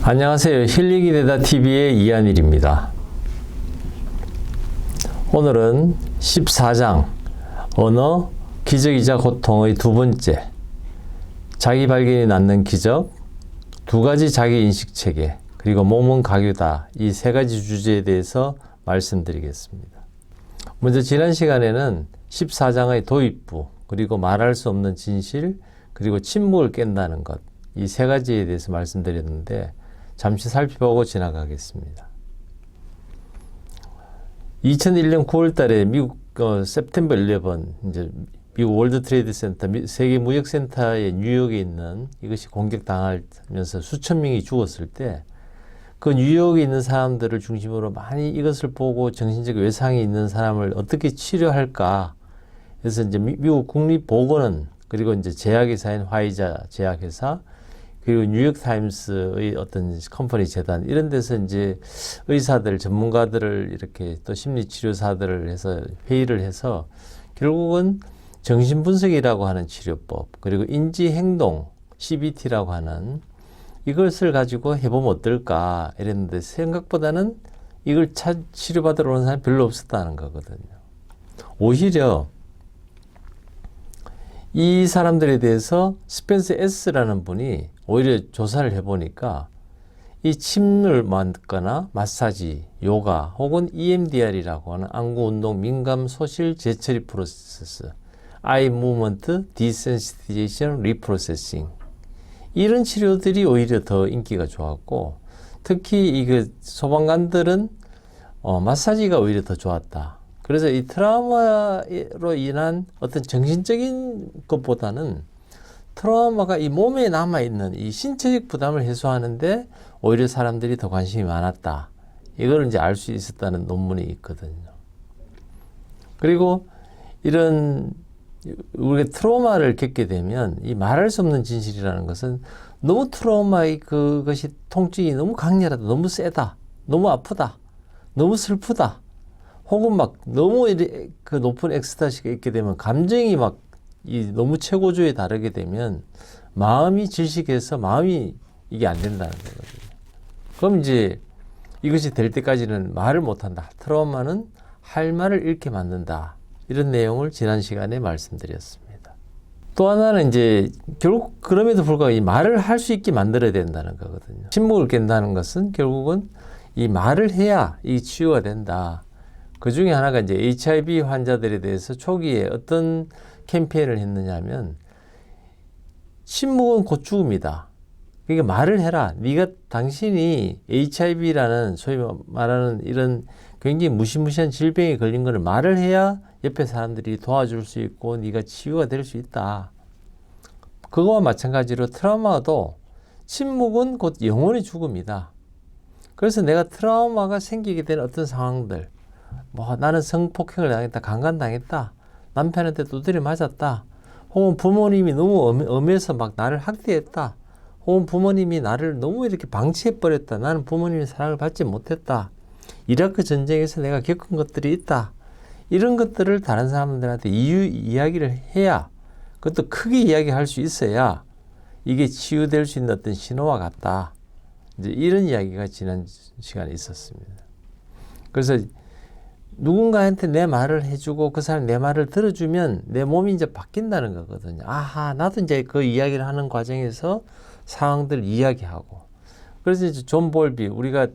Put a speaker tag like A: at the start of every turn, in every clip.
A: 안녕하세요. 힐링이 되다 TV의 이한일입니다. 오늘은 14장 언어, 기적이자 고통의 두 번째, 자기 발견이 낳는 기적, 두 가지 자기 인식 체계, 그리고 몸은 가교다, 이 세 가지 주제에 대해서 말씀드리겠습니다. 먼저 지난 시간에는 14장의 도입부, 그리고 말할 수 없는 진실, 그리고 침묵을 깬다는 것, 이 세 가지에 대해서 말씀드렸는데 잠시 살펴보고 지나가겠습니다. 2001년 9월 달에 미국 September 11, 이제 미국 월드 트레이드 센터, 세계 무역 센터의 뉴욕에 있는 이것이 공격당하면서 수천 명이 죽었을 때 그 뉴욕에 있는 사람들을 중심으로 많이 이것을 보고 정신적 외상이 있는 사람을 어떻게 치료할까? 그래서 이제 미국 국립보건원, 그리고 이제 제약회사인 화이자 제약회사, 그리고 뉴욕타임스의 어떤 컴퍼니 재단, 이런 데서 이제 의사들, 전문가들을 이렇게 또 심리치료사들을 해서 회의를 해서 결국은 정신분석이라고 하는 치료법, 그리고 인지행동, CBT라고 하는 이것을 가지고 해보면 어떨까 이랬는데 생각보다는 이걸 치료받으러 오는 사람이 별로 없었다는 거거든요. 오히려 이 사람들에 대해서 스펜서 S라는 분이 오히려 조사를 해보니까 이 침을 맞거나 마사지, 요가 혹은 EMDR이라고 하는 안구운동 민감 소실 재처리 프로세스, Eye Movement Desensitization Reprocessing, 이런 치료들이 오히려 더 인기가 좋았고, 특히 이게 소방관들은 마사지가 오히려 더 좋았다. 그래서 이 트라우마로 인한 어떤 정신적인 것보다는 트라우마가 이 몸에 남아있는 이 신체적 부담을 해소하는데 오히려 사람들이 더 관심이 많았다. 이걸 이제 알 수 있었다는 논문이 있거든요. 그리고 이런 우리가 트라우마를 겪게 되면 이 말할 수 없는 진실이라는 것은 너무 트라우마의 그것이 통증이 너무 강렬하다, 너무 세다, 너무 아프다, 너무 슬프다, 혹은 막 너무 그 높은 엑스타시가 있게 되면 감정이 막 너무 최고조에 다르게 되면 마음이 질식해서 마음이 이게 안 된다는 거거든요. 그럼 이제 이것이 될 때까지는 말을 못 한다. 트라우마는 할 말을 잃게 만든다. 이런 내용을 지난 시간에 말씀드렸습니다. 또 하나는 이제 결국 그럼에도 불구하고 이 말을 할 수 있게 만들어야 된다는 거거든요. 침묵을 깬다는 것은 결국은 이 말을 해야 이 치유가 된다. 그 중에 하나가 이제 HIV 환자들에 대해서 초기에 어떤 캠페인을 했느냐 하면 침묵은 곧 죽음이다. 그러니까 말을 해라. 당신이 HIV라는 소위 말하는 이런 굉장히 무시무시한 질병에 걸린 거를 말을 해야 옆에 사람들이 도와줄 수 있고 네가 치유가 될 수 있다. 그거와 마찬가지로 트라우마도 침묵은 곧 영혼의 죽음이다. 그래서 내가 트라우마가 생기게 된 어떤 상황들, 나는 성폭행을 당했다, 강간당했다, 남편한테 두드려 맞았다, 혹은 부모님이 너무 엄해서 막 나를 학대했다, 혹은 부모님이 나를 너무 이렇게 방치해버렸다, 나는 부모님의 사랑을 받지 못했다, 이라크 전쟁에서 내가 겪은 것들이 있다, 이런 것들을 다른 사람들한테 이야기를 해야, 그것도 크게 이야기할 수 있어야 이게 치유될 수 있는 어떤 신호와 같다. 이제 이런 이야기가 지난 시간에 있었습니다. 그래서 누군가한테 내 말을 해주고 그 사람이 내 말을 들어주면 내 몸이 이제 바뀐다는 거거든요. 아하, 나도 이제 그 이야기를 하는 과정에서 상황들을 이야기하고. 그래서 이제 존 볼비, 우리가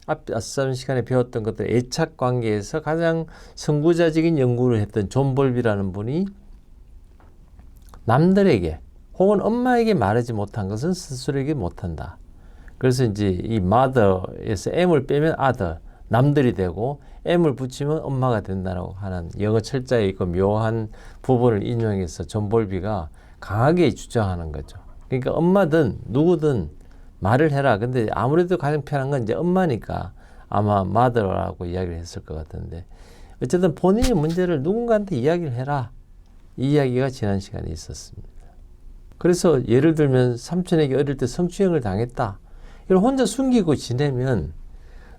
A: 앞선 시간에 배웠던 것들, 애착 관계에서 가장 선구자적인 연구를 했던 존 볼비라는 분이 남들에게 혹은 엄마에게 말하지 못한 것은 스스로에게 못한다. 그래서 이제 이 mother에서 M을 빼면 other, 남들이 되고 M을 붙이면 엄마가 된다고 하는 영어 철자에 있고 묘한 부분을 인용해서 존 볼비가 강하게 주장하는 거죠. 그러니까 엄마든 누구든 말을 해라. 근데 아무래도 가장 편한 건 이제 엄마니까 아마 mother라고 이야기를 했을 것 같은데, 어쨌든 본인의 문제를 누군가한테 이야기를 해라. 이 이야기가 지난 시간에 있었습니다. 그래서 예를 들면 삼촌에게 어릴 때 성추행을 당했다. 이걸 혼자 숨기고 지내면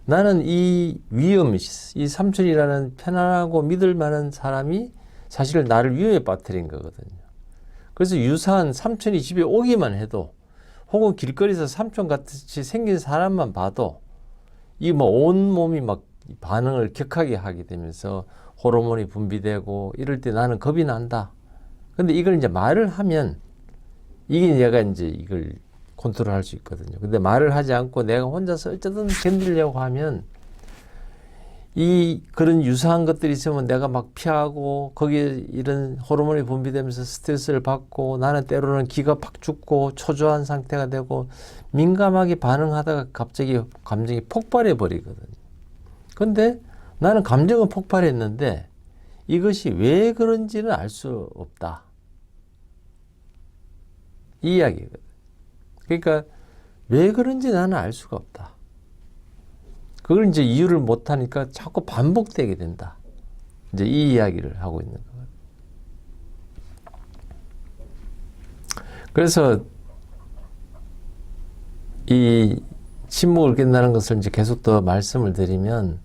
A: 나는 이 위험, 이 삼촌이라는 편안하고 믿을 만한 사람이 사실 나를 위험에 빠뜨린 거거든요. 그래서 유사한 삼촌이 집에 오기만 해도 혹은 길거리에서 삼촌같이 생긴 사람만 봐도 이 뭐 온 몸이 막 반응을 격하게 하게 되면서 호르몬이 분비되고 이럴 때 나는 겁이 난다. 근데 이걸 이제 말을 하면 이게 내가 이제 이걸 컨트롤할 수 있거든요. 근데 말을 하지 않고 내가 혼자서 어쨌든 견디려고 하면 이 그런 유사한 것들이 있으면 내가 막 피하고 거기에 이런 호르몬이 분비되면서 스트레스를 받고 나는 때로는 기가 팍 죽고 초조한 상태가 되고 민감하게 반응하다가 갑자기 감정이 폭발해 버리거든요. 근데 나는 감정은 폭발했는데 이것이 왜 그런지는 알 수 없다. 이 이야기거든. 그러니까 왜 그런지 나는 알 수가 없다. 그걸 이제 이유를 못하니까 자꾸 반복되게 된다. 이제 이 이야기를 하고 있는 거예요. 그래서 이 침묵을 깬다는 것을 이제 계속 더 말씀을 드리면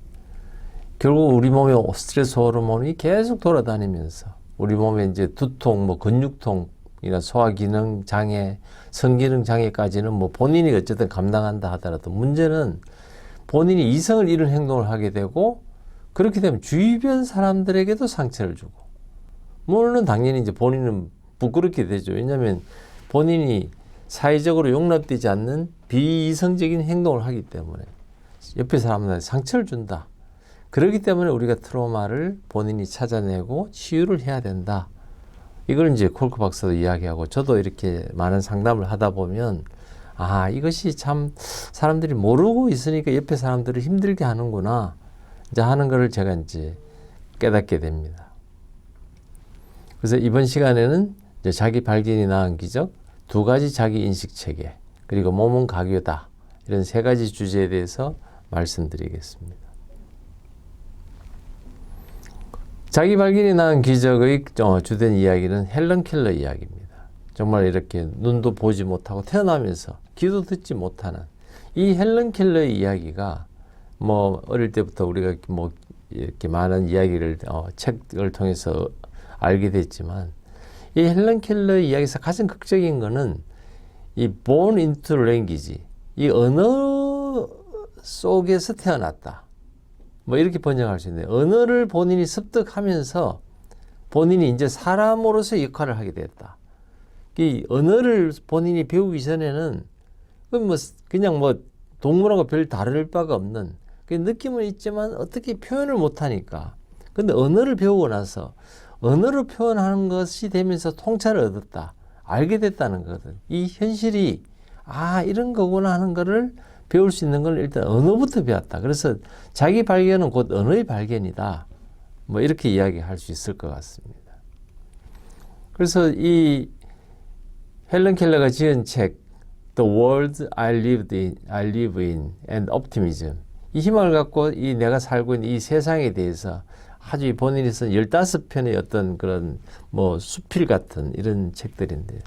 A: 결국 우리 몸의 스트레스 호르몬이 계속 돌아다니면서 우리 몸에 이제 두통, 뭐 근육통이나 소화기능 장애, 성기능 장애까지는 뭐 본인이 어쨌든 감당한다 하더라도 문제는 본인이 이성을 잃은 행동을 하게 되고 그렇게 되면 주변 사람들에게도 상처를 주고 물론 당연히 이제 본인은 부끄럽게 되죠. 왜냐하면 본인이 사회적으로 용납되지 않는 비이성적인 행동을 하기 때문에 옆에 사람들한테 상처를 준다. 그렇기 때문에 우리가 트라우마를 본인이 찾아내고 치유를 해야 된다. 이걸 이제 콜크 박사도 이야기하고 저도 이렇게 많은 상담을 하다 보면 아, 이것이 참 사람들이 모르고 있으니까 옆에 사람들을 힘들게 하는구나. 이제 하는 거를 제가 이제 깨닫게 됩니다. 그래서 이번 시간에는 이제 자기 발견이 낳은 기적, 2가지 자기 인식 체계, 그리고 몸은 가교다. 이런 3가지 주제에 대해서 말씀드리겠습니다. 자기 발견이 낳은 기적의 주된 이야기는 헬런 켈러 이야기입니다. 정말 이렇게 눈도 보지 못하고 태어나면서 귀도 듣지 못하는 이 헬런 켈러의 이야기가 뭐 어릴 때부터 우리가 뭐 이렇게 많은 이야기를 책을 통해서 알게 됐지만 이 헬런 켈러의 이야기에서 가장 극적인 거는 이 born into language, 이 언어 속에서 태어났다. 뭐 이렇게 번역할 수 있네요. 언어를 본인이 습득하면서 본인이 이제 사람으로서 역할을 하게 됐다. 이 언어를 본인이 배우기 전에는 뭐 그냥 뭐 동물하고 별 다를 바가 없는 그 느낌은 있지만 어떻게 표현을 못하니까. 근데 언어를 배우고 나서 언어로 표현하는 것이 되면서 통찰을 얻었다. 알게 됐다는 거거든. 이 현실이 아 이런 거구나 하는 거를 배울 수 있는 걸 일단 언어부터 배웠다. 그래서 자기 발견은 곧 언어의 발견이다. 뭐 이렇게 이야기할 수 있을 것 같습니다. 그래서 이 헬런 켈러가 지은 책 The World I Live in and Optimism, 이 희망을 갖고 이 내가 살고 있는 이 세상에 대해서 아주 본인이 쓴 15편의 어떤 그런 뭐 수필 같은 이런 책들인데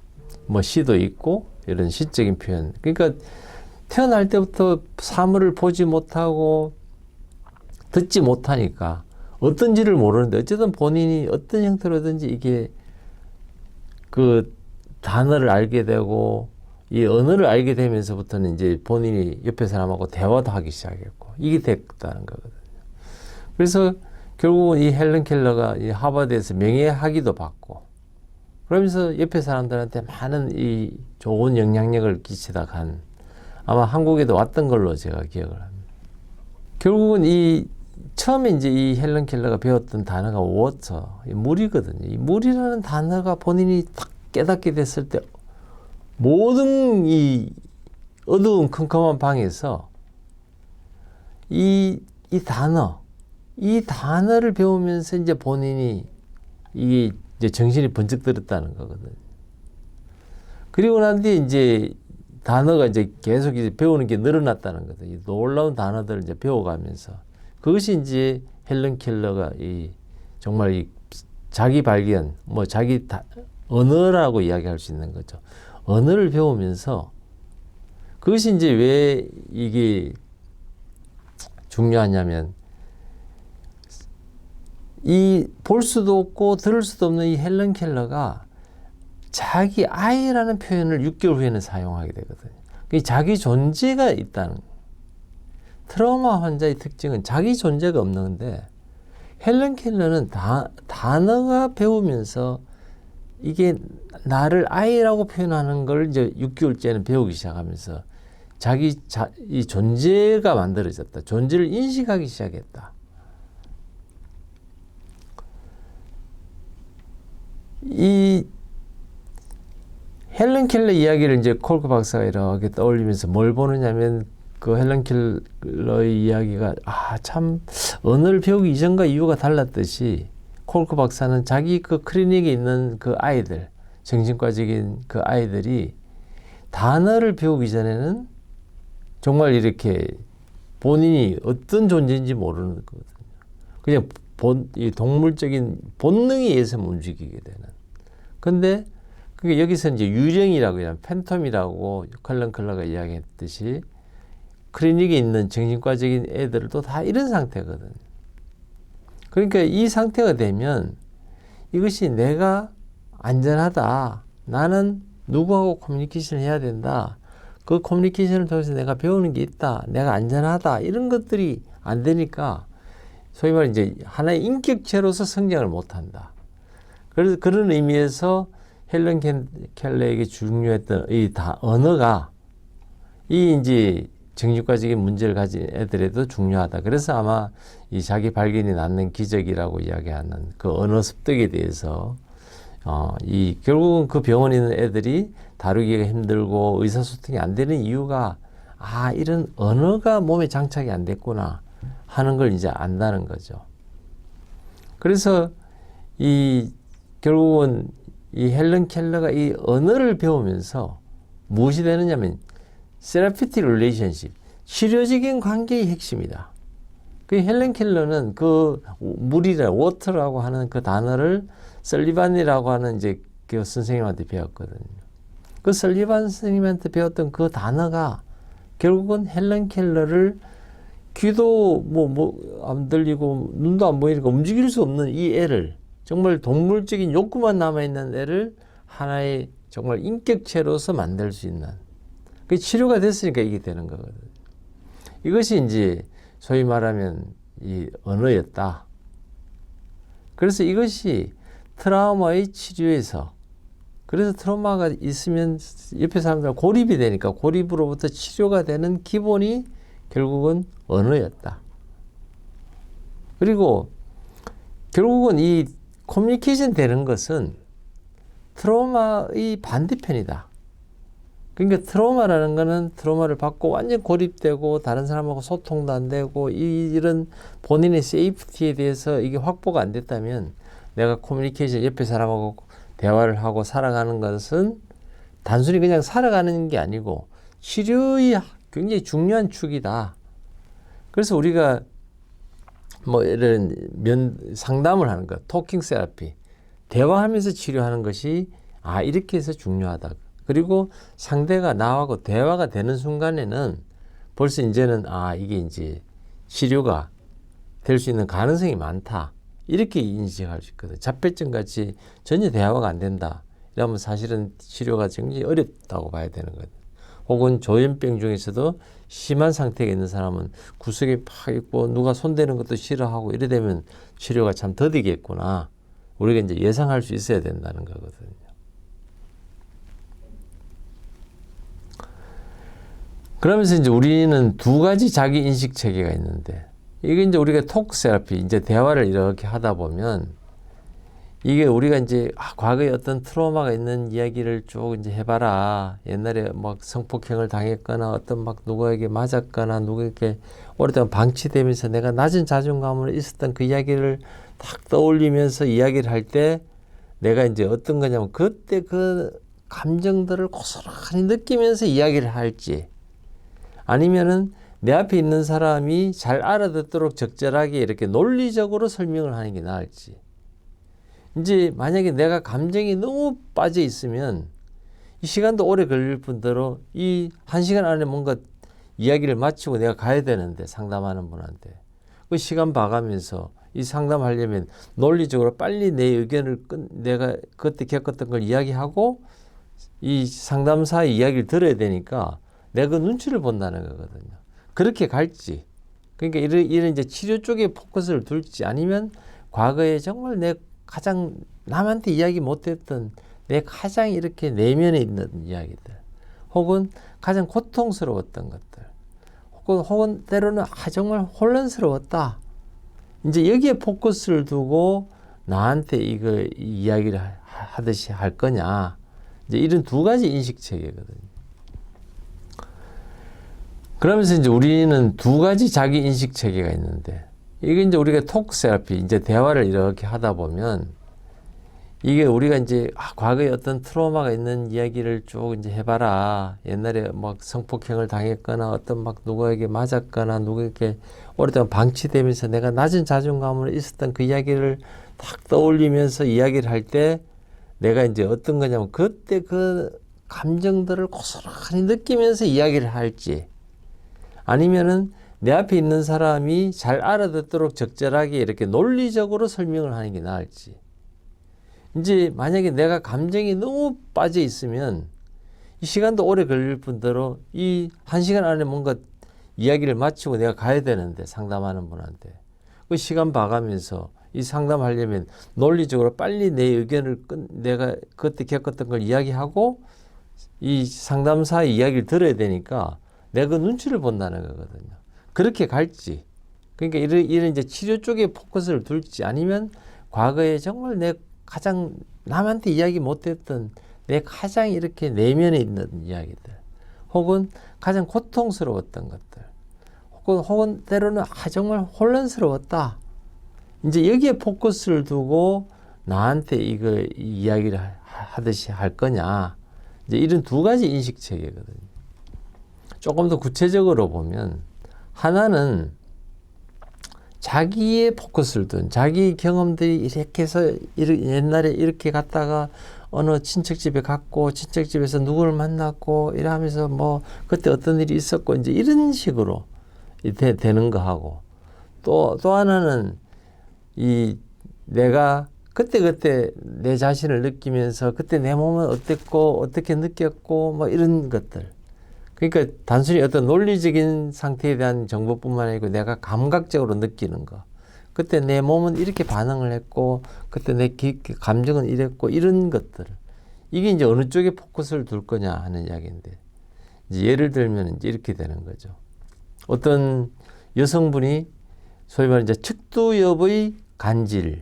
A: 뭐 시도 있고 이런 시적인 표현. 그러니까 태어날 때부터 사물을 보지 못하고 듣지 못하니까 어떤지를 모르는데 어쨌든 본인이 어떤 형태로든지 이게 그 단어를 알게 되고 이 언어를 알게 되면서부터는 이제 본인이 옆에 사람하고 대화도 하기 시작했고 이게 됐다는 거거든요. 그래서 결국은 이 헬런 켈러가 이 하버드에서 명예학위도 받고 그러면서 옆에 사람들한테 많은 이 좋은 영향력을 끼치다 간 아마 한국에도 왔던 걸로 제가 기억을 합니다. 결국은 이 처음에 이제 이 헬런 켈러가 배웠던 단어가 water, 물이거든요. 이 물이라는 단어가 본인이 딱 깨닫게 됐을 때 모든 이 어두운 컴컴한 방에서 이 단어를 배우면서 이제 본인이 이게 이제 정신이 번쩍 들었다는 거거든요. 그리고 난 뒤에 이제 단어가 이제 계속 이제 배우는 게 늘어났다는 거죠. 이 놀라운 단어들을 이제 배워가면서 그것이 이제 헬런 켈러가 이 정말 이 자기 발견, 뭐 자기 언어라고 이야기할 수 있는 거죠. 언어를 배우면서 그것이 이제 왜 이게 중요하냐면 이 볼 수도 없고 들을 수도 없는 이 헬런 켈러가 자기 아이라는 표현을 6개월 후에는 사용하게 되거든요. 자기 존재가 있다는 거예요. 트라우마 환자의 특징은 자기 존재가 없는 건데 헬런 켈러는 단어가 배우면서 이게 나를 아이라고 표현하는 걸 이제 6개월째는 배우기 시작하면서 이 존재가 만들어졌다. 존재를 인식하기 시작했다. 이 헬런 켈러 이야기를 이제 콜크 박사가 이렇게 떠올리면서 뭘 보느냐면 그 헬런 켈러의 이야기가 참 언어를 배우기 이전과 이후가 달랐듯이 콜크 박사는 자기 그 클리닉에 있는 그 아이들, 정신과적인 그 아이들이 단어를 배우기 전에는 정말 이렇게 본인이 어떤 존재인지 모르는 거거든요. 그냥 이 동물적인 본능에 의해서 움직이게 되는. 근데 그게 여기서 이제 유령이라고 해요. 팬텀이라고 헬런 켈러가 이야기했듯이 클리닉에 있는 정신과적인 애들도 다 이런 상태거든요. 그러니까 이 상태가 되면 이것이 내가 안전하다. 나는 누구하고 커뮤니케이션을 해야 된다. 그 커뮤니케이션을 통해서 내가 배우는 게 있다. 내가 안전하다. 이런 것들이 안 되니까 소위 말해 이제 하나의 인격체로서 성장을 못 한다. 그래서 그런 의미에서 헬런 켈러에게 중요했던 이 언어가 이제 정신과적인 문제를 가진 애들에도 중요하다. 그래서 아마 이 자기 발견이 낳는 기적이라고 이야기하는 그 언어 습득에 대해서 결국은 그 병원에 있는 애들이 다루기가 힘들고 의사소통이 안 되는 이유가 이런 언어가 몸에 장착이 안 됐구나 하는 걸 이제 안다는 거죠. 그래서 결국은 이 헬런 켈러가 이 언어를 배우면서 무엇이 되느냐면 세라피틱 릴레이션십, 치료적인 관계의 핵심이다. 그 헬런 켈러는 그 워터라고 하는 그 단어를 설리반이라고 하는 이제 그 선생님한테 배웠거든요. 그 설리반 선생님한테 배웠던 그 단어가 결국은 헬런 켈러를 귀도 안 들리고 눈도 안 보이니까 움직일 수 없는 이 애를 정말 동물적인 욕구만 남아있는 애를 하나의 정말 인격체로서 만들 수 있는 그 치료가 됐으니까 이게 되는 거거든요. 이것이 이제 소위 말하면 이 언어였다. 그래서 이것이 트라우마의 치료에서 그래서 트라우마가 있으면 옆에 사람들 고립이 되니까 고립으로부터 치료가 되는 기본이 결국은 언어였다. 그리고 결국은 이 커뮤니케이션 되는 것은 트라우마의 반대편이다. 그러니까 트라우마라는 거는 트라우마를 받고 완전 고립되고 다른 사람하고 소통도 안 되고 이런 본인의 세이프티에 대해서 이게 확보가 안 됐다면 내가 커뮤니케이션 옆에 사람하고 대화를 하고 살아가는 것은 단순히 그냥 살아가는 게 아니고 치료의 굉장히 중요한 축이다. 그래서 우리가 이런 상담을 하는 것, 토킹 세라피, 대화하면서 치료하는 것이 이렇게 해서 중요하다. 그리고 상대가 나하고 대화가 되는 순간에는 벌써 이제는 이게 이제 치료가 될 수 있는 가능성이 많다. 이렇게 인식할 수 있거든. 자폐증 같이 전혀 대화가 안 된다. 이러면 사실은 치료가 굉장히 어렵다고 봐야 되는 거예요. 혹은 조현병 중에서도 심한 상태가 있는 사람은 구석에 팍 있고 누가 손대는 것도 싫어하고 이래 되면 치료가 참 더디겠구나. 우리가 이제 예상할 수 있어야 된다는 거거든요. 그러면서 이제 우리는 두 가지 자기 인식 체계가 있는데 이게 이제 우리가 토크 세라피, 이제 대화를 이렇게 하다 보면 이게 우리가 이제 과거에 어떤 트라우마가 있는 이야기를 쭉 이제 해봐라. 옛날에 막 성폭행을 당했거나 어떤 막 누구에게 맞았거나 누구에게 오랫동안 방치되면서 내가 낮은 자존감으로 있었던 그 이야기를 딱 떠올리면서 이야기를 할 때 내가 이제 어떤 거냐면 그때 그 감정들을 고스란히 느끼면서 이야기를 할지 아니면은 내 앞에 있는 사람이 잘 알아듣도록 적절하게 이렇게 논리적으로 설명을 하는 게 나을지. 이제 만약에 내가 감정이 너무 빠져 있으면 이 시간도 오래 걸릴 뿐더러 이 1시간 안에 뭔가 이야기를 마치고 내가 가야 되는데 상담하는 분한테 그 시간 봐가면서 이 상담하려면 논리적으로 빨리 내 의견을 내가 그때 겪었던 걸 이야기하고 이 상담사의 이야기를 들어야 되니까 내가 그 눈치를 본다는 거거든요. 그렇게 갈지. 그러니까 이런 이제 치료 쪽에 포커스를 둘지 아니면 과거에 정말 내 가장 남한테 이야기 못했던 내 가장 이렇게 내면에 있는 이야기들 혹은 가장 고통스러웠던 것들 혹은 때로는 정말 혼란스러웠다. 이제 여기에 포커스를 두고 나한테 이야기를 하듯이 할 거냐. 이제 이런 두 가지 인식 체계거든요. 그러면서 이제 우리는 두 가지 자기 인식 체계가 있는데 이게 이제 우리가 톡 세라피 이제 대화를 이렇게 하다 보면 이게 우리가 이제 과거에 어떤 트라우마가 있는 이야기를 쭉 이제 해봐라. 옛날에 막 성폭행을 당했거나 어떤 막 누구에게 맞았거나 누구에게 오랫동안 방치되면서 내가 낮은 자존감으로 있었던 그 이야기를 딱 떠올리면서 이야기를 할 때 내가 이제 어떤 거냐면 그때 그 감정들을 고스란히 느끼면서 이야기를 할지 아니면은 내 앞에 있는 사람이 잘 알아듣도록 적절하게 이렇게 논리적으로 설명을 하는 게 나을지. 이제 만약에 내가 감정이 너무 빠져 있으면 이 시간도 오래 걸릴 뿐더러 이 1시간 안에 뭔가 이야기를 마치고 내가 가야 되는데 상담하는 분한테 그 시간 봐가면서 이 상담하려면 논리적으로 빨리 내 의견을 내가 그때 겪었던 걸 이야기하고 이 상담사의 이야기를 들어야 되니까 내가 그 눈치를 본다는 거거든요. 그렇게 갈지. 그러니까 이런 이제 치료 쪽에 포커스를 둘지 아니면 과거에 정말 내 가장 남한테 이야기 못했던 내 가장 이렇게 내면에 있는 이야기들 혹은 가장 고통스러웠던 것들 혹은 때로는 정말 혼란스러웠다. 이제 여기에 포커스를 두고 나한테 이야기를 하듯이 할 거냐. 이제 이런 두 가지 인식 체계거든요. 조금 더 구체적으로 보면 하나는 자기의 포커스를 둔 자기 경험들이 이렇게 해서 옛날에 이렇게 갔다가 어느 친척집에 갔고 친척집에서 누구를 만났고 이러면서 뭐 그때 어떤 일이 있었고 이제 이런 식으로 되는 거 하고 또 하나는 이 내가 그때 내 자신을 느끼면서 그때 내 몸은 어땠고 어떻게 느꼈고 뭐 이런 것들 그러니까 단순히 어떤 논리적인 상태에 대한 정보뿐만 아니고 내가 감각적으로 느끼는 거. 그때 내 몸은 이렇게 반응을 했고 그때 내 감정은 이랬고 이런 것들. 이게 이제 어느 쪽에 포커스를 둘 거냐 하는 이야기인데 이제 예를 들면 이제 이렇게 되는 거죠. 어떤 여성분이 소위 말하는 이제 측두엽의 간질이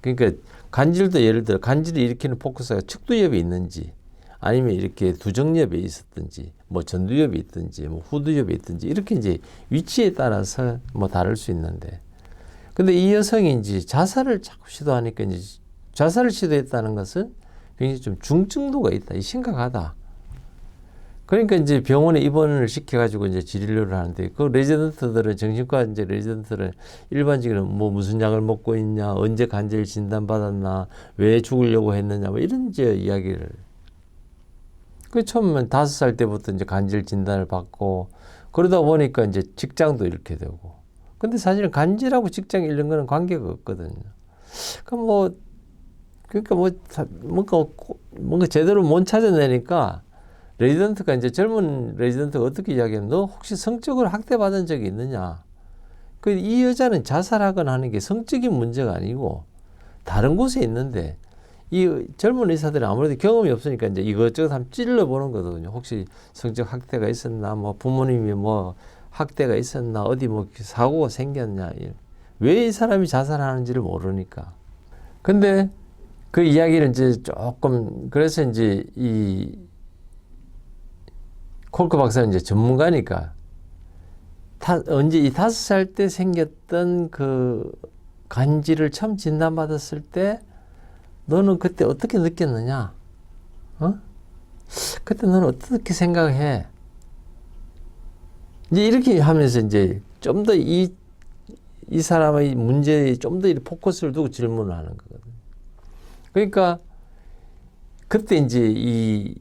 A: 그러니까 간질도 예를 들어 간질을 일으키는 포커스가 측두엽이 있는지 아니면 이렇게 두정엽에 있었든지 뭐 전두엽이 있든지 뭐 후두엽이 있든지 이렇게 이제 위치에 따라서 뭐 다를 수 있는데 근데 이 여성이 이제 자살을 자꾸 시도하니까 이제 자살을 시도했다는 것은 굉장히 좀 중증도가 있다. 심각하다. 그러니까 이제 병원에 입원을 시켜가지고 이제 진료를 하는데 그 레지던트들은 정신과 이제 레지던트들은 일반적으로 뭐 무슨 약을 먹고 있냐, 언제 간질 진단 받았나, 왜 죽으려고 했느냐, 뭐 이런 이제 이야기를. 그 처음엔 5살 때부터 이제 간질 진단을 받고 그러다 보니까 이제 직장도 잃게 되고. 근데 사실은 간질하고 직장 잃는 거는 관계가 없거든요. 그러니까 뭔가 제대로 못 찾아내니까 레지던트가 이제 젊은 레지던트가 어떻게 이야기하면 너 혹시 성적으로 학대받은 적이 있느냐? 이 여자는 자살하거나 하는 게 성적인 문제가 아니고 다른 곳에 있는데 이 젊은 의사들은 아무래도 경험이 없으니까 이제 이것저것 한번 찔러보는 거거든요. 혹시 성적 학대가 있었나, 뭐 부모님이 뭐 학대가 있었나, 어디 뭐 사고가 생겼냐. 왜 이 사람이 자살하는지를 모르니까. 근데 그 이야기를 이제 조금, 그래서 이제 이 콜크 박사는 이제 전문가니까 언제 이 5살 때 생겼던 그 간질을 처음 진단받았을 때 너는 그때 어떻게 느꼈느냐? 그때 너는 어떻게 생각해? 이제 이렇게 하면서 이제 좀 더 이 사람의 문제에 좀 더 포커스를 두고 질문을 하는 거거든요. 그러니까 그때 이제 이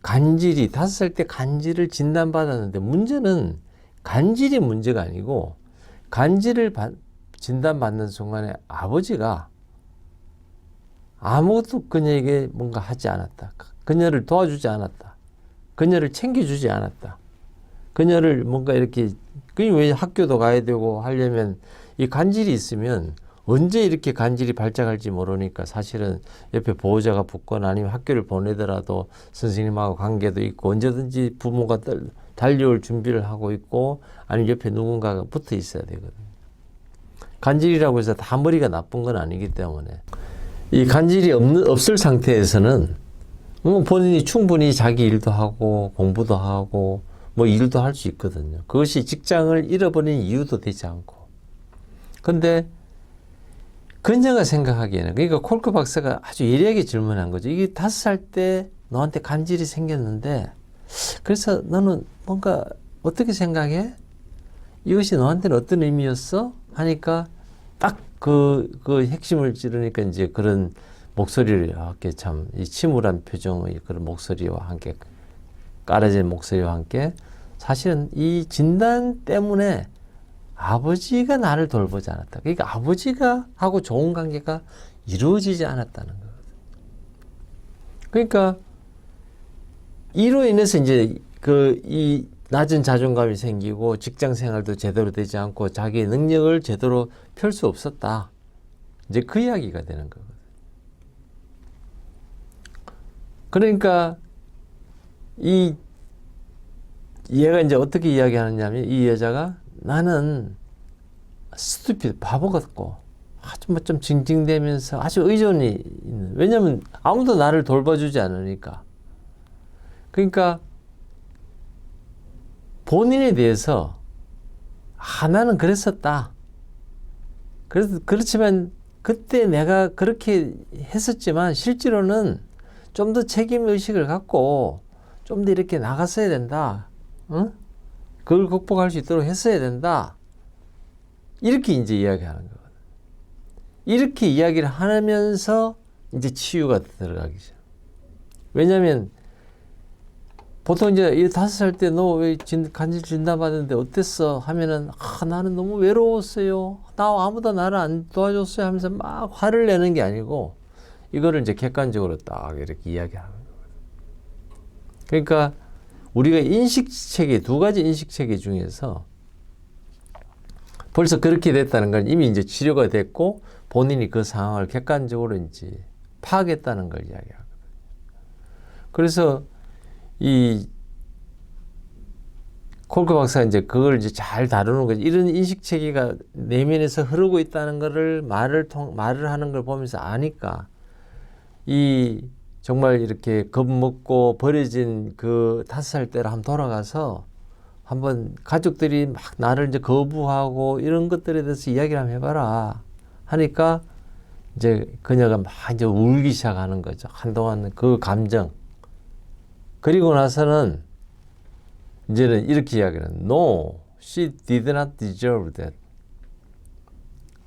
A: 간질이 5살 때 간질을 진단받았는데 문제는 간질이 문제가 아니고 간질을 진단받는 순간에 아버지가 아무것도 그녀에게 뭔가 하지 않았다. 그녀를 도와주지 않았다. 그녀를 챙겨주지 않았다. 그녀를 뭔가 이렇게, 왜 학교도 가야 되고 하려면 이 간질이 있으면 언제 이렇게 간질이 발작할지 모르니까 사실은 옆에 보호자가 붙거나 아니면 학교를 보내더라도 선생님하고 관계도 있고 언제든지 부모가 달려올 준비를 하고 있고 아니면 옆에 누군가가 붙어 있어야 되거든요. 간질이라고 해서 다 머리가 나쁜 건 아니기 때문에 이 간질이 없을 상태에서는 본인이 충분히 자기 일도 하고 공부도 하고 뭐 일도 할 수 있거든요. 그것이 직장을 잃어버린 이유도 되지 않고. 근데 그녀가 생각하기에는, 그러니까 콜크 박사가 아주 예리하게 질문한 거죠. 이게 5살 때 너한테 간질이 생겼는데 그래서 너는 뭔가 어떻게 생각해? 이것이 너한테는 어떤 의미였어? 하니까 딱 그 핵심을 찌르니까 이제 그런 목소리를 이렇게 참 이 침울한 표정의 그런 목소리와 함께 깔아진 목소리와 함께 사실은 이 진단 때문에 아버지가 나를 돌보지 않았다. 그러니까 아버지가 하고 좋은 관계가 이루어지지 않았다는 거거든요. 그러니까 이로 인해서 이제 이 낮은 자존감이 생기고 직장 생활도 제대로 되지 않고 자기의 능력을 제대로 펼 수 없었다. 이제 그 이야기가 되는 거거든요. 그러니까 얘가 이제 어떻게 이야기하느냐면 이 여자가 나는 스투피드 바보 같고 아주 뭐 좀 징징대면서 아주 의존이 있는, 왜냐면 아무도 나를 돌봐주지 않으니까. 그러니까 본인에 대해서 나는 그랬었다. 그렇지만 그때 내가 그렇게 했었지만 실제로는 좀 더 책임의식을 갖고 좀 더 이렇게 나갔어야 된다. 응? 그걸 극복할 수 있도록 했어야 된다. 이렇게 이제 이야기하는 거거든. 이렇게 이야기를 하면서 이제 치유가 들어가기 시작. 왜냐면 보통 이제 5살 때 너 왜 간질 진단받았는데 어땠어? 하면은 나는 너무 외로웠어요. 아무도 나를 안 도와줬어요 하면서 막 화를 내는 게 아니고 이거를 이제 객관적으로 딱 이렇게 이야기하는 거거든. 그러니까 우리가 인식체계, 2가지 인식체계 중에서 벌써 그렇게 됐다는 건 이미 이제 치료가 됐고 본인이 그 상황을 객관적으로 이제 파악했다는 걸 이야기하거든요. 그래서 이 콜크 박사가 이제 그걸 이제 잘 다루는 거죠. 이런 인식 체계가 내면에서 흐르고 있다는 거를 말을 하는 걸 보면서 아니까 이 정말 이렇게 겁먹고 버려진 그 5살 때로 한번 돌아가서 한번 가족들이 막 나를 이제 거부하고 이런 것들에 대해서 이야기를 한번 해봐라 하니까 이제 그녀가 막 이제 울기 시작하는 거죠. 한동안 그 감정. 그리고 나서는 이제는 이렇게 이야기하는 No, she did not deserve that.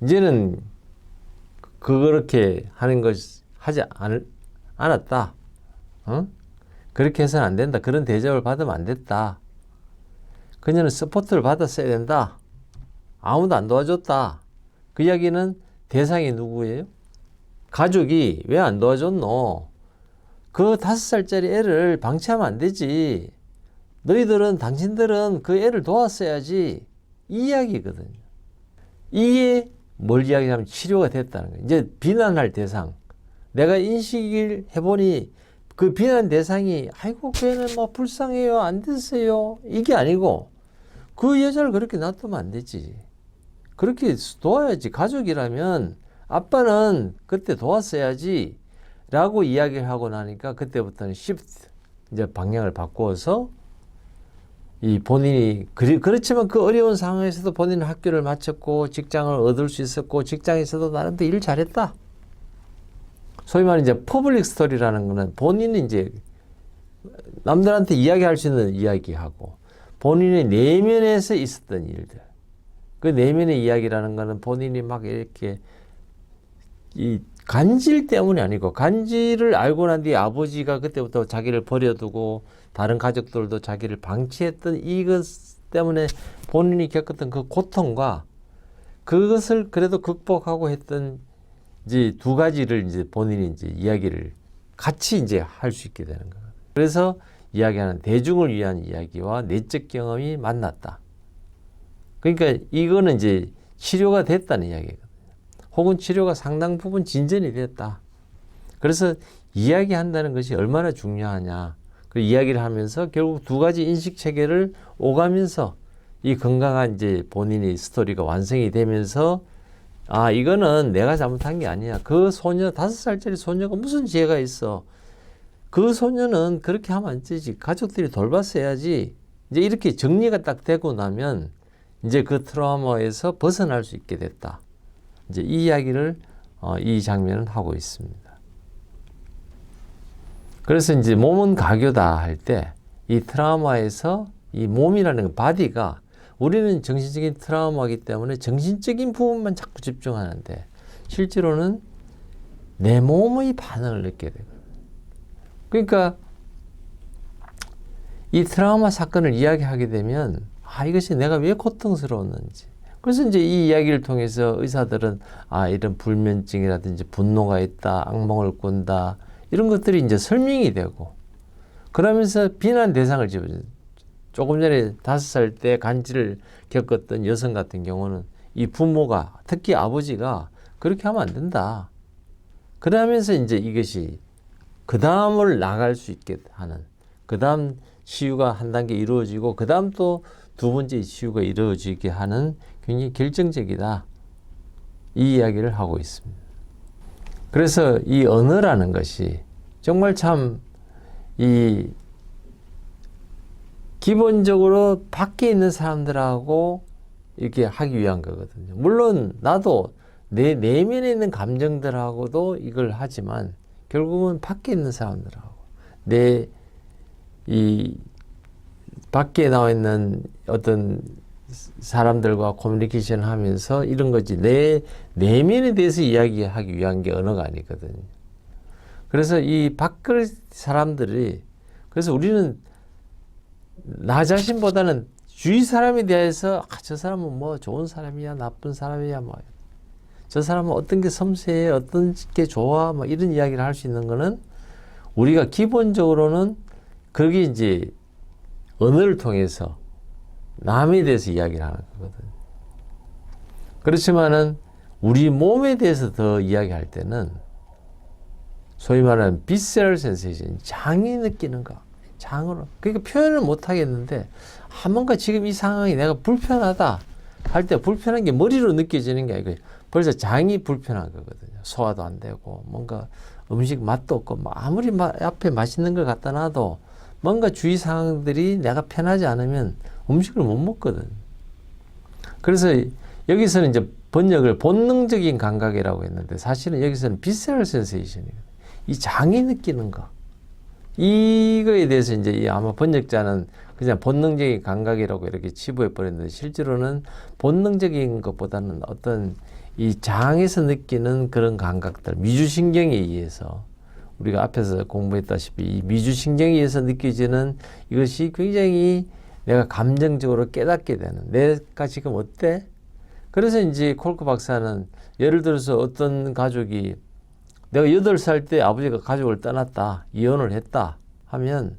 A: 이제는 그렇게 하는 것 하지 않았다. 어? 그렇게 해서는 안 된다. 그런 대접을 받으면 안 됐다. 그녀는 서포트를 받았어야 된다. 아무도 안 도와줬다. 그 이야기는 대상이 누구예요? 가족이 왜 안 도와줬노? 그 5살짜리 애를 방치하면 안 되지. 당신들은 그 애를 도왔어야지. 이 이야기거든요. 이게 뭘 이야기하면 치료가 됐다는 거예요. 이제 비난할 대상. 내가 인식을 해보니 그 비난 대상이 아이고 걔는 뭐 불쌍해요. 안 됐어요. 이게 아니고 그 여자를 그렇게 놔두면 안 되지. 그렇게 도와야지. 가족이라면 아빠는 그때 도왔어야지. 라고 이야기를 하고 나니까 그때부터는 시프트, 이제 방향을 바꾸어서 이 본인이 그렇지만 그 어려운 상황에서도 본인은 학교를 마쳤고 직장을 얻을 수 있었고 직장에서도 나름대로 일 잘했다. 소위 말해 이제 퍼블릭 스토리라는 거는 본인이 이제 남들한테 이야기할 수 있는 이야기하고 본인의 내면에서 있었던 일들. 그 내면의 이야기라는 거는 본인이 막 이렇게 이 간질 때문이 아니고 간질을 알고 난 뒤에 아버지가 그때부터 자기를 버려두고 다른 가족들도 자기를 방치했던 이것 때문에 본인이 겪었던 그 고통과 그것을 그래도 극복하고 했던 이제 두 가지를 이제 본인이 이제 이야기를 같이 이제 할 수 있게 되는 거예요. 그래서 이야기하는 대중을 위한 이야기와 내적 경험이 만났다. 그러니까 이거는 이제 치료가 됐다는 이야기거든요. 혹은 치료가 상당 부분 진전이 됐다. 그래서 이야기한다는 것이 얼마나 중요하냐. 그 이야기를 하면서 결국 두 가지 인식 체계를 오가면서 이 건강한 이제 본인의 스토리가 완성이 되면서 아, 이거는 내가 잘못한 게 아니야. 그 소녀, 5살짜리 소녀가 무슨 죄가 있어. 그 소녀는 그렇게 하면 안 되지. 가족들이 돌봤어야지. 이제 이렇게 정리가 딱 되고 나면 이제 그 트라우마에서 벗어날 수 있게 됐다. 이제 이 이야기를 이 장면은 하고 있습니다. 그래서 이제 몸은 가교다 할 때 이 트라우마에서 이 몸이라는 거, 바디가 우리는 정신적인 트라우마이기 때문에 정신적인 부분만 자꾸 집중하는데 실제로는 내 몸의 반응을 느끼게 되거든요. 그러니까 이 트라우마 사건을 이야기하게 되면 아, 이것이 내가 왜 고통스러웠는지. 그래서 이제 이 이야기를 통해서 의사들은 아, 이런 불면증이라든지 분노가 있다, 악몽을 꾼다, 이런 것들이 이제 설명이 되고 그러면서 비난 대상을 집어줘요. 조금 전에 5살 때 간질을 겪었던 여성 같은 경우는 이 부모가 특히 아버지가 그렇게 하면 안 된다. 그러면서 이제 이것이 그 다음을 나갈 수 있게 하는 그 다음 치유가 한 단계 이루어지고 그 다음 또 두 번째 치유가 이루어지게 하는 굉장히 결정적이다. 이 이야기를 하고 있습니다. 그래서 이 언어라는 것이 정말 참 이 기본적으로 밖에 있는 사람들하고 이렇게 하기 위한 거거든요. 물론 나도 내 내면에 있는 감정들하고도 이걸 하지만 결국은 밖에 있는 사람들하고 내 이 밖에 나와 있는 어떤 사람들과 커뮤니케이션 하면서 이런 거지 내 내면에 대해서 이야기하기 위한 게 언어가 아니거든요. 그래서 이 밖의 사람들이 그래서 우리는 나 자신보다는 주위 사람에 대해서 아, 저 사람은 뭐 좋은 사람이야 나쁜 사람이야 뭐 저 사람은 어떤 게 섬세해 어떤 게 좋아 뭐 이런 이야기를 할 수 있는 거는 우리가 기본적으로는 그게 이제 언어를 통해서 남에 대해서 이야기를 하는 거거든요. 그렇지만은 우리 몸에 대해서 더 이야기할 때는 소위 말하는 비세럴 센세이션, 장이 느끼는 거, 장으로. 그러니까 표현을 못 하겠는데, 아, 뭔가 지금 이 상황이 내가 불편하다 할 때 불편한 게 머리로 느껴지는 게 아니고 벌써 장이 불편한 거거든요. 소화도 안 되고, 뭔가 음식 맛도 없고, 뭐 아무리 앞에 맛있는 걸 갖다 놔도 뭔가 주위 상황들이 내가 편하지 않으면 음식을 못 먹거든. 그래서 여기서는 이제 번역을 본능적인 감각이라고 했는데 사실은 여기서는 비세럴 센세이션이거든요. 이 장이 느끼는 거. 이거에 대해서 이제 아마 번역자는 그냥 본능적인 감각이라고 이렇게 치부해 버렸는데 실제로는 본능적인 것보다는 어떤 이 장에서 느끼는 그런 감각들, 미주신경에 의해서 우리가 앞에서 공부했다시피 이 미주신경에 의해서 느껴지는 이것이 굉장히 내가 감정적으로 깨닫게 되는 내가 지금 어때? 그래서 이제 콜크 박사는 예를 들어서 어떤 가족이 내가 8살 때 아버지가 가족을 떠났다, 이혼을 했다 하면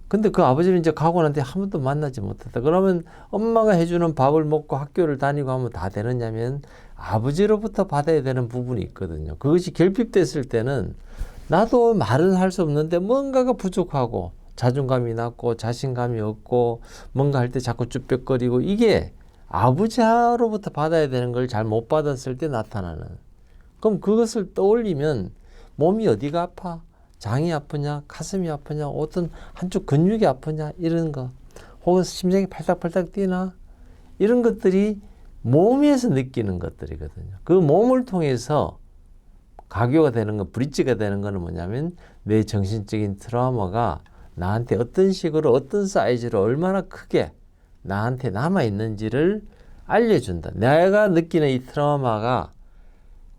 A: 근데 그 아버지는 이제 가고 난 뒤에 한 번도 만나지 못했다. 그러면 엄마가 해주는 밥을 먹고 학교를 다니고 하면 다 되느냐면 아버지로부터 받아야 되는 부분이 있거든요. 그것이 결핍됐을 때는 나도 말은 할 수 없는데 뭔가가 부족하고 자존감이 낮고 자신감이 없고 뭔가 할 때 자꾸 쭈뼛거리고 이게 아버지로부터 받아야 되는 걸 잘 못 받았을 때 나타나는. 그럼 그것을 떠올리면 몸이 어디가 아파? 장이 아프냐? 가슴이 아프냐? 어떤 한쪽 근육이 아프냐? 이런 거. 혹은 심장이 팔딱팔딱 뛰나? 이런 것들이 몸에서 느끼는 것들이거든요. 그 몸을 통해서 가교가 되는 거, 브릿지가 되는 거는 뭐냐면 내 정신적인 트라우마가 나한테 어떤 식으로 어떤 사이즈로 얼마나 크게 나한테 남아있는지를 알려준다. 내가 느끼는 이 트라우마가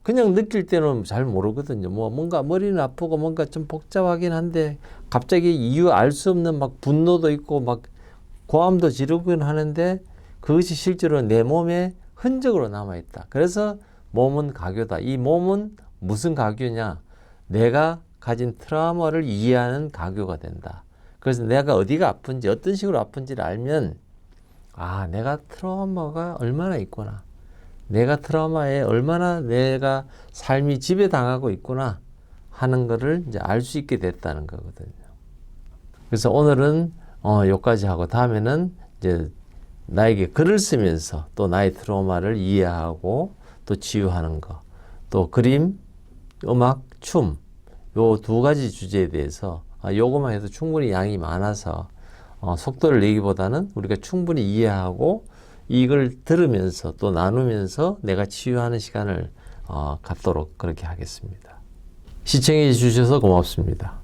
A: 그냥 느낄 때는 잘 모르거든요. 뭐 뭔가 머리는 아프고 뭔가 좀 복잡하긴 한데 갑자기 이유 알 수 없는 막 분노도 있고 막 고함도 지르곤 하는데 그것이 실제로 내 몸에 흔적으로 남아있다. 그래서 몸은 가교다. 이 몸은 무슨 가교냐? 내가 가진 트라우마를 이해하는 가교가 된다. 그래서 내가 어디가 아픈지 어떤 식으로 아픈지를 알면 아, 내가 트라우마가 얼마나 있구나. 내가 트라우마에 얼마나 내가 삶이 지배당하고 있구나 하는 거를 이제 알 수 있게 됐다는 거거든요. 그래서 오늘은 여기까지 하고 다음에는 이제 나에게 글을 쓰면서 또 나의 트라우마를 이해하고 또 치유하는 거, 또 그림, 음악, 춤, 요 두 가지 주제에 대해서 요것만 해도 충분히 양이 많아서 속도를 내기보다는 우리가 충분히 이해하고 이걸 들으면서 또 나누면서 내가 치유하는 시간을 갖도록 그렇게 하겠습니다. 시청해 주셔서 고맙습니다.